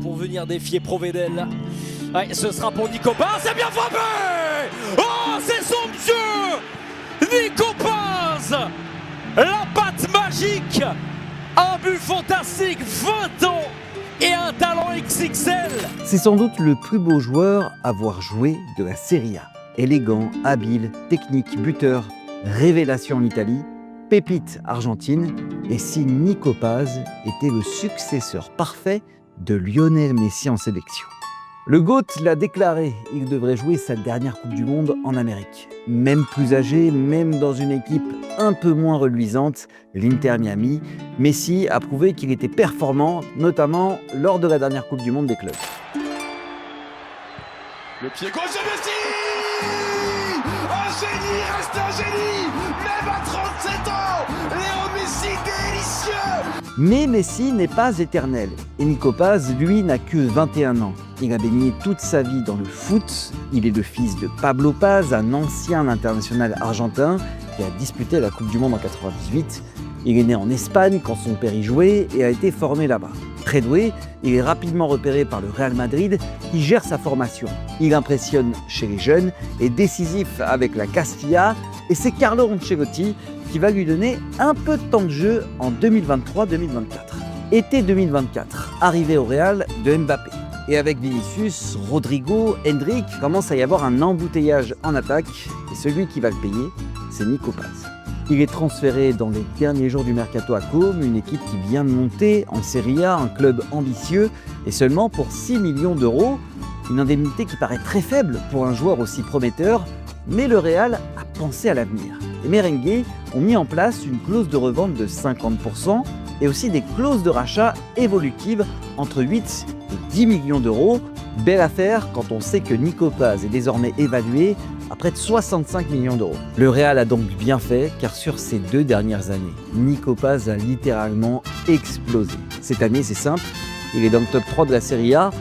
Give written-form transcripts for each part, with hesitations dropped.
pour venir défier Provedel. Ouais, ce sera pour Nico Paz, c'est bien frappé. Oh, c'est somptueux, Nico Paz, la patte magique, un but fantastique, 20 ans et un talent XXL. C'est sans doute le plus beau joueur à avoir joué de la Serie A. Élégant, habile, technique, buteur, révélation en Italie, pépite argentine, et si Nico Paz était le successeur parfait de Lionel Messi en sélection. Le GOAT l'a déclaré, il devrait jouer sa dernière Coupe du Monde en Amérique. Même plus âgé, même dans une équipe un peu moins reluisante, l'Inter Miami, Messi a prouvé qu'il était performant, notamment lors de la dernière Coupe du Monde des clubs. Le pied gauche de Messi! Un génie, reste un génie! Même à 37 ans! Léo Messi délicieux! Mais Messi n'est pas éternel. Et Nico Paz, lui, n'a que 21 ans. Il a baigné toute sa vie dans le foot. Il est le fils de Pablo Paz, un ancien international argentin qui a disputé la Coupe du Monde en 98. Il est né en Espagne quand son père y jouait et a été formé là-bas. Très doué, il est rapidement repéré par le Real Madrid qui gère sa formation. Il impressionne chez les jeunes, est décisif avec la Castilla et c'est Carlo Ancelotti qui va lui donner un peu de temps de jeu en 2023-2024. Été 2024, arrivée au Real de Mbappé. Et avec Vinicius, Rodrigo, Endrick, commence à y avoir un embouteillage en attaque et celui qui va le payer, c'est Nico Paz. Il est transféré dans les derniers jours du mercato à Côme, une équipe qui vient de monter en Serie A, un club ambitieux, et seulement pour 6 millions d'euros, une indemnité qui paraît très faible pour un joueur aussi prometteur, mais le Real a pensé à l'avenir. Les merengues ont mis en place une clause de revente de 50% et aussi des clauses de rachat évolutives entre 8 et 10 millions d'euros. Belle affaire quand on sait que Nico Paz est désormais évalué à près de 65 millions d'euros. Le Real a donc bien fait car sur ces 2 dernières années, Nico Paz a littéralement explosé. Cette année, c'est simple, il est dans le top 3 de la Serie A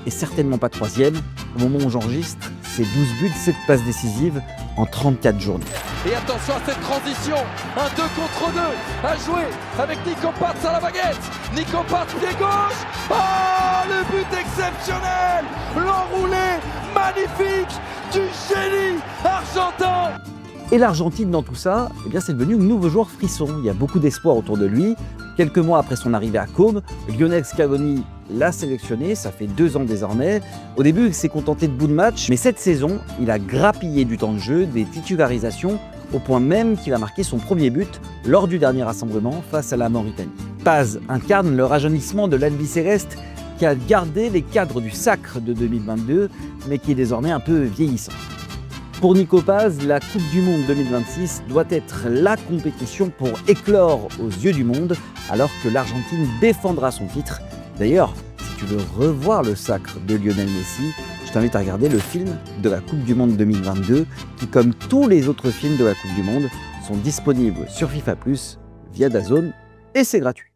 et certainement pas 3e. Au moment où j'enregistre, c'est 12 buts, 7 passes décisives en 34 journées. Et attention à cette transition, un 2 contre 2 à jouer avec Nico Paz à la baguette. Nico Paz, pied gauche, oh le but exceptionnel, l'enroulé magnifique du génie argentin. Et l'Argentine dans tout ça, eh bien c'est devenu un nouveau joueur frisson. Il y a beaucoup d'espoir autour de lui. Quelques mois après son arrivée à Côme, Lionel Scaloni l'a sélectionné, ça fait 2 ans désormais. Au début, il s'est contenté de bouts de match, mais cette saison, il a grappillé du temps de jeu, des titularisations, au point même qu'il a marqué son premier but lors du dernier rassemblement face à la Mauritanie. Paz incarne le rajeunissement de l'Albiceleste qui a gardé les cadres du sacre de 2022, mais qui est désormais un peu vieillissant. Pour Nico Paz, la Coupe du Monde 2026 doit être la compétition pour éclore aux yeux du monde, alors que l'Argentine défendra son titre. D'ailleurs, si tu veux revoir le sacre de Lionel Messi, je t'invite à regarder le film de la Coupe du Monde 2022, qui, comme tous les autres films de la Coupe du Monde, sont disponibles sur FIFA+, via DAZN, et c'est gratuit.